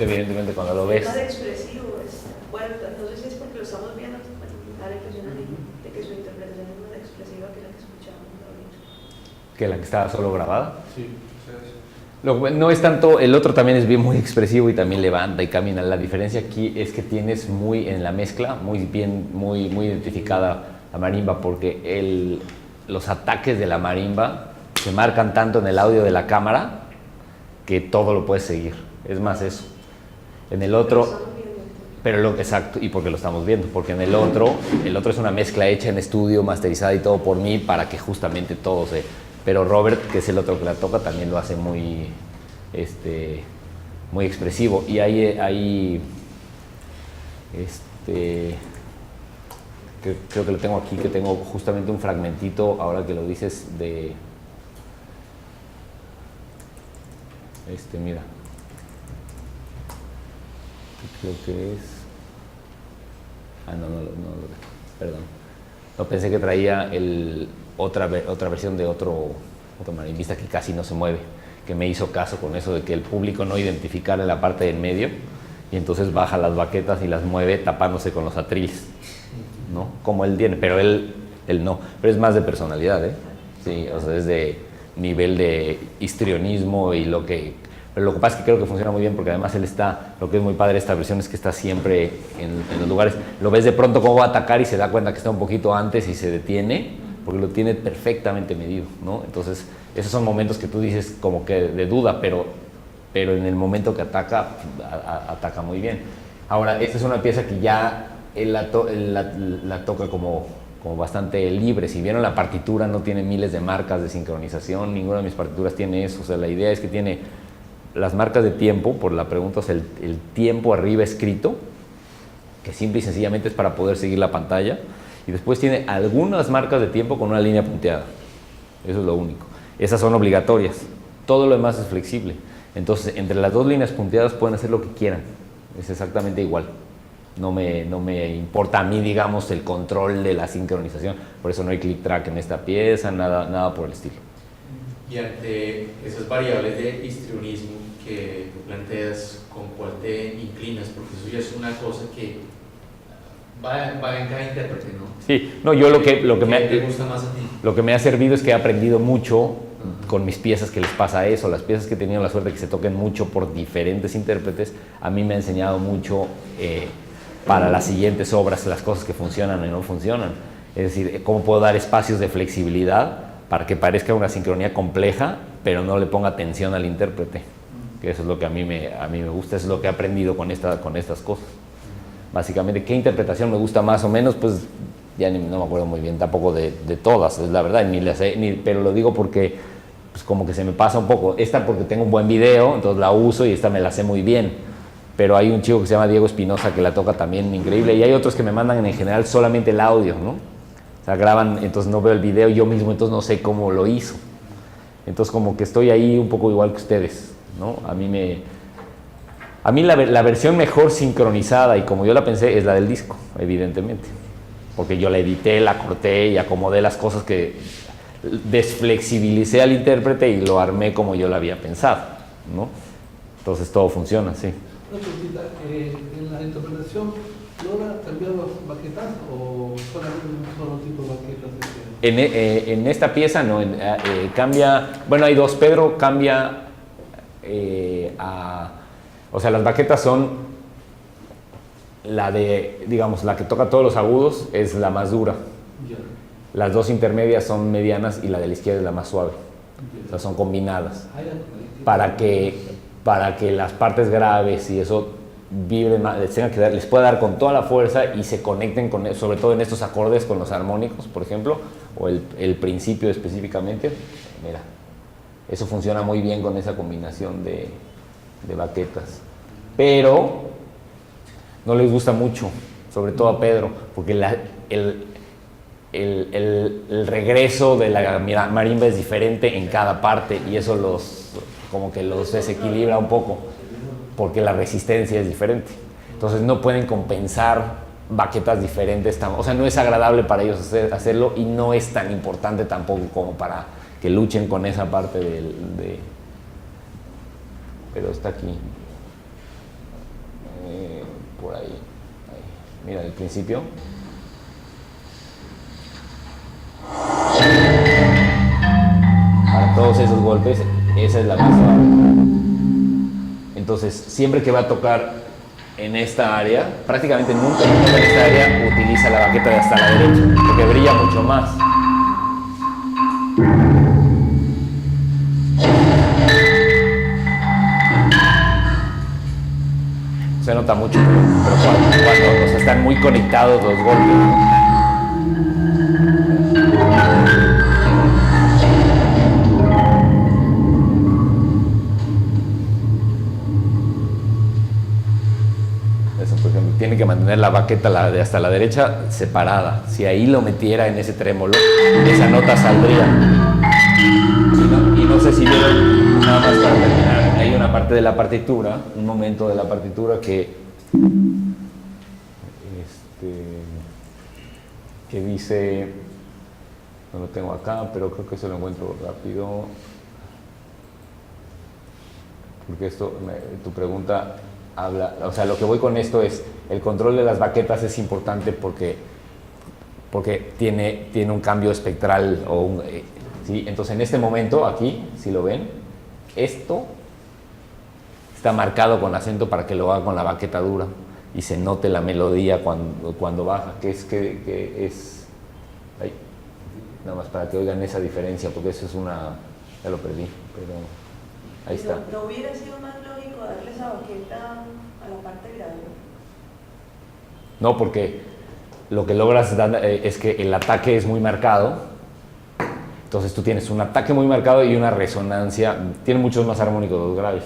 Evidentemente cuando lo ves. Es más expresivo, bueno, entonces es porque lo estamos viendo, da la impresión de que su interpretación es más expresiva que la que escuchamos ahorita. ¿Que la que estaba solo grabada? Sí. No es tanto, el otro también es bien muy expresivo y también levanta y camina. La diferencia aquí es que tienes muy en la mezcla, muy identificada la marimba, porque los ataques de la marimba se marcan tanto en el audio de la cámara que todo lo puedes seguir. Es más eso. En el otro, exacto, y porque lo estamos viendo, porque en el otro es una mezcla hecha en estudio, masterizada y todo por mí para que justamente todo se... Pero Robert, que es el otro que la toca, también lo hace muy expresivo. Y hay creo que lo tengo aquí, que tengo justamente un fragmentito, ahora que lo dices, de... mira. Creo que es... no, perdón. No, pensé que traía otra versión de otro marimbista que casi no se mueve, que me hizo caso con eso de que el público no identificara la parte del medio y entonces baja las baquetas y las mueve tapándose con los atriles, ¿no? Como él tiene, pero él no, pero es más de personalidad, ¿eh? Sí, o sea, es de nivel de histrionismo y pero lo que pasa es que creo que funciona muy bien porque además él está, lo que es muy padre de esta versión es que está siempre en los lugares, lo ves de pronto cómo va a atacar y se da cuenta que está un poquito antes y se detiene, porque lo tiene perfectamente medido, ¿no? Entonces, esos son momentos que tú dices como que de duda, pero en el momento que ataca muy bien. Ahora, esta es una pieza que ya él la toca como bastante libre. Si vieron la partitura, no tiene miles de marcas de sincronización, ninguna de mis partituras tiene eso. O sea, la idea es que tiene las marcas de tiempo, por la pregunta, es el tiempo arriba escrito, que simple y sencillamente es para poder seguir la pantalla, y después tiene algunas marcas de tiempo con una línea punteada. Eso es lo único. Esas son obligatorias. Todo lo demás es flexible. Entonces, entre las dos líneas punteadas pueden hacer lo que quieran. Es exactamente igual. No me importa a mí, digamos, el control de la sincronización. Por eso no hay click track en esta pieza, nada por el estilo. Y ante esas variables de histrionismo que planteas, ¿con cuál te inclinas? Porque eso ya es una cosa que va en cada intérprete, ¿no? Sí, no, yo lo que te gusta más a ti. Lo que me ha servido es que he aprendido mucho con mis piezas, que les pasa eso. Las piezas que he tenido la suerte de que se toquen mucho por diferentes intérpretes, a mí me ha enseñado mucho para las siguientes obras, las cosas que funcionan y no funcionan. Es decir, cómo puedo dar espacios de flexibilidad para que parezca una sincronía compleja, pero no le ponga tensión al intérprete. Que eso es lo que a mí me gusta, eso es lo que he aprendido con estas cosas. Básicamente, ¿qué interpretación me gusta más o menos? Pues ya no me acuerdo muy bien tampoco de todas, es la verdad, pero lo digo porque pues como que se me pasa un poco. Esta porque tengo un buen video, entonces la uso y esta me la sé muy bien. Pero hay un chico que se llama Diego Espinosa que la toca también increíble, y hay otros que me mandan en general solamente el audio, ¿no? O sea, graban, entonces no veo el video yo mismo, entonces no sé cómo lo hizo. Entonces como que estoy ahí un poco igual que ustedes, ¿no? A mí la versión mejor sincronizada y como yo la pensé es la del disco, evidentemente. Porque yo la edité, la corté y acomodé las cosas que desflexibilicé al intérprete y lo armé como yo lo había pensado, ¿no? Entonces todo funciona, sí. Una preguntita, en la interpretación, ¿logra cambiar las baquetas o solamente un solo tipo de baquetas? En esta pieza no, cambia, bueno, hay dos. Pedro cambia o sea, las baquetas son la que toca todos los agudos es la más dura. Ya. Las dos intermedias son medianas y la de la izquierda es la más suave. O sea, son combinadas para que las partes graves y eso vibren más, les pueda dar con toda la fuerza y se conecten sobre todo en estos acordes con los armónicos, por ejemplo, o el principio específicamente. Mira, eso funciona muy bien con esa combinación de baquetas, pero no les gusta mucho, sobre todo a Pedro, porque el regreso de la marimba es diferente en cada parte y eso como que los desequilibra un poco, porque la resistencia es diferente. Entonces no pueden compensar baquetas diferentes, o sea, no es agradable para ellos hacerlo y no es tan importante tampoco como para que luchen con esa parte pero está aquí, por ahí. Mira, el principio. Para todos esos golpes, esa es la más suave. Entonces, siempre que va a tocar en esta área, prácticamente nunca en esta área utiliza la baqueta de hasta la derecha, porque brilla mucho más. Se nota mucho, pero cuando o sea, están muy conectados los golpes, ¿no? Eso, por ejemplo, tiene que mantener la baqueta de hasta la derecha separada. Si ahí lo metiera en ese trémolo, esa nota saldría. Y no sé si vieron, nada más para terminar, hay una parte de la partitura, un momento de la partitura que dice, no lo tengo acá, pero creo que se lo encuentro rápido, porque tu pregunta habla, o sea, lo que voy con esto es, el control de las baquetas es importante porque tiene un cambio espectral, ¿sí? Entonces en este momento, aquí, si lo ven, esto está marcado con acento para que lo haga con la baqueta dura y se note la melodía cuando baja, que es ahí, nada más para que oigan esa diferencia, porque eso es ya lo perdí, pero ahí está. ¿No hubiera sido más lógico darle esa baqueta a la parte grave? No, porque lo que logras es que el ataque es muy marcado. Entonces tú tienes un ataque muy marcado y una resonancia, tiene muchos más armónicos los graves.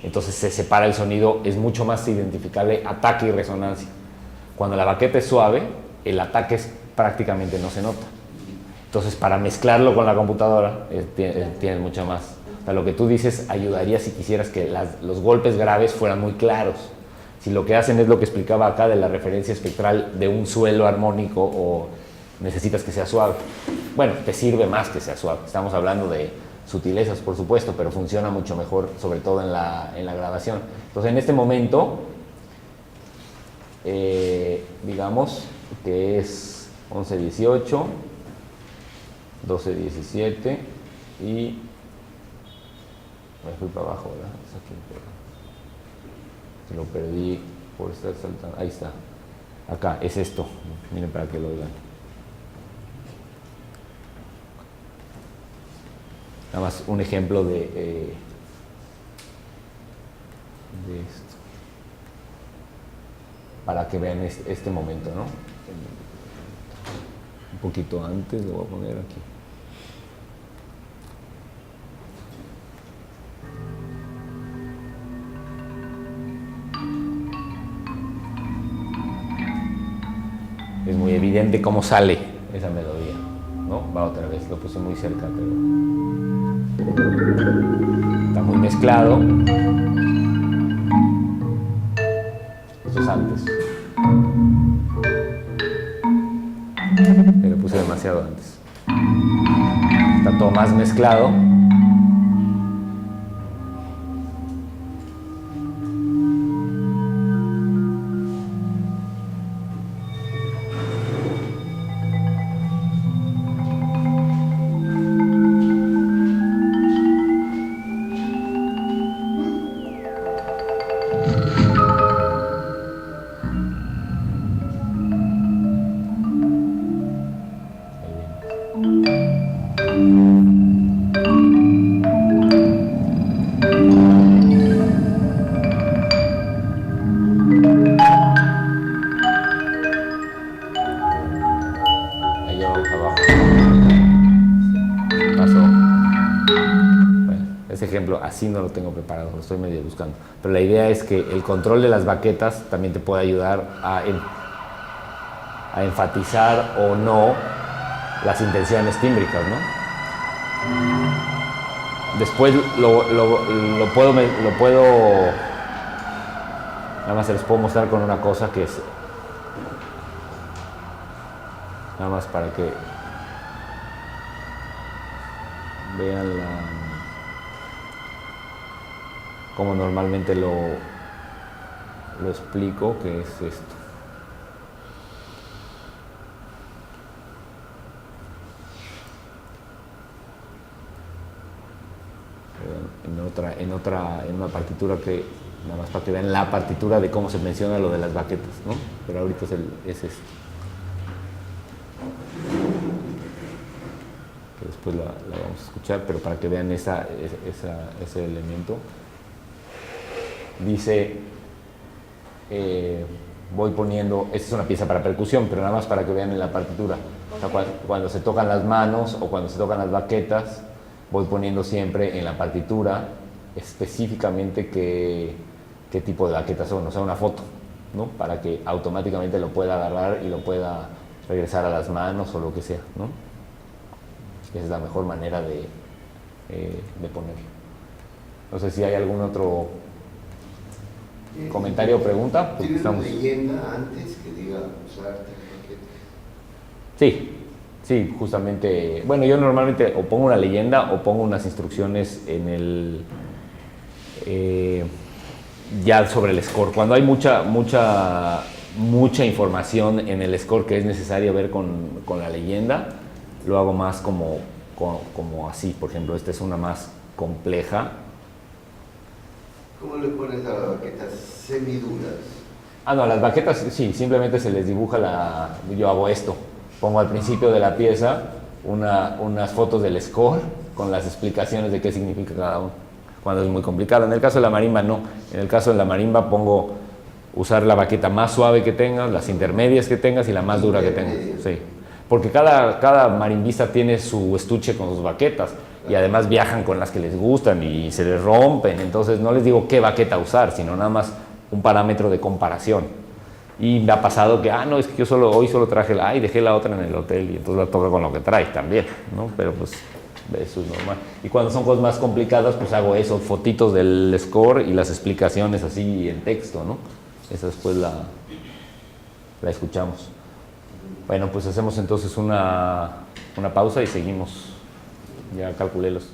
Entonces se separa el sonido, es mucho más identificable ataque y resonancia. Cuando la baqueta es suave, el ataque prácticamente no se nota. Entonces para mezclarlo con la computadora tienes mucho más. O sea, lo que tú dices ayudaría si quisieras que los golpes graves fueran muy claros. Si lo que hacen es lo que explicaba acá de la referencia espectral de un suelo armónico o necesitas que sea suave. Bueno, te sirve más que sea suave. Estamos hablando de sutilezas, por supuesto, pero funciona mucho mejor, sobre todo en la grabación. Entonces, en este momento, digamos que es 11:18, 12:17 y me fui para abajo, ¿verdad? Se lo perdí por estar saltando. Ahí está. Acá, es esto. Miren para que lo vean. Nada más un ejemplo de esto. Para que vean este momento, ¿no? Un poquito antes, lo voy a poner aquí. Es muy evidente cómo sale esa melodía, ¿no? Va otra vez, lo puse muy cerca, pero está muy mezclado. Esto es antes. Lo puse demasiado antes. Está todo más mezclado. Así no lo tengo preparado, lo estoy medio buscando. Pero la idea es que el control de las baquetas también te puede ayudar a enfatizar o no las intenciones tímbricas, ¿no? Después lo puedo, nada más se les puedo mostrar con una cosa que es, nada más para que vean como normalmente lo explico, que es esto. En una partitura que, nada más para que vean la partitura de cómo se menciona lo de las baquetas, ¿no? Pero ahorita es esto. Que después la vamos a escuchar, pero para que vean ese elemento. Dice, voy poniendo, esta es una pieza para percusión, pero nada más para que vean en la partitura. O sea, cuando se tocan las manos o cuando se tocan las baquetas, voy poniendo siempre en la partitura específicamente qué tipo de baquetas son, o sea, una foto, ¿no? Para que automáticamente lo pueda agarrar y lo pueda regresar a las manos o lo que sea, ¿no? Esa es la mejor manera de ponerlo. No sé si hay algún otro comentario o pregunta. ¿Tiene una leyenda antes que diga usar baquetas? Sí, justamente. Bueno, yo normalmente o pongo una leyenda o pongo unas instrucciones en el ya sobre el score. Cuando hay mucha información en el score que es necesario ver con la leyenda, lo hago más como así. Por ejemplo, esta es una más compleja. ¿Cómo le pones a las baquetas semiduras? No, las baquetas sí, simplemente se les dibuja yo hago esto. Pongo al principio de la pieza unas fotos del score con las explicaciones de qué significa cada uno, cuando es muy complicado. En el caso de la marimba no. En el caso de la marimba pongo usar la baqueta más suave que tengas, las intermedias que tengas y la más dura que tengas. Sí. Porque cada marimbista tiene su estuche con sus baquetas y además viajan con las que les gustan y se les rompen. Entonces no les digo qué baqueta usar, sino nada más un parámetro de comparación. Y me ha pasado que, no, es que yo hoy solo traje y dejé la otra en el hotel y entonces la toca con lo que traes también, ¿no? Pero pues eso es normal. Y cuando son cosas más complicadas, pues hago eso, fotitos del score y las explicaciones así en texto, ¿no? Esa después la escuchamos. Bueno, pues hacemos entonces una pausa y seguimos. Ya calculé los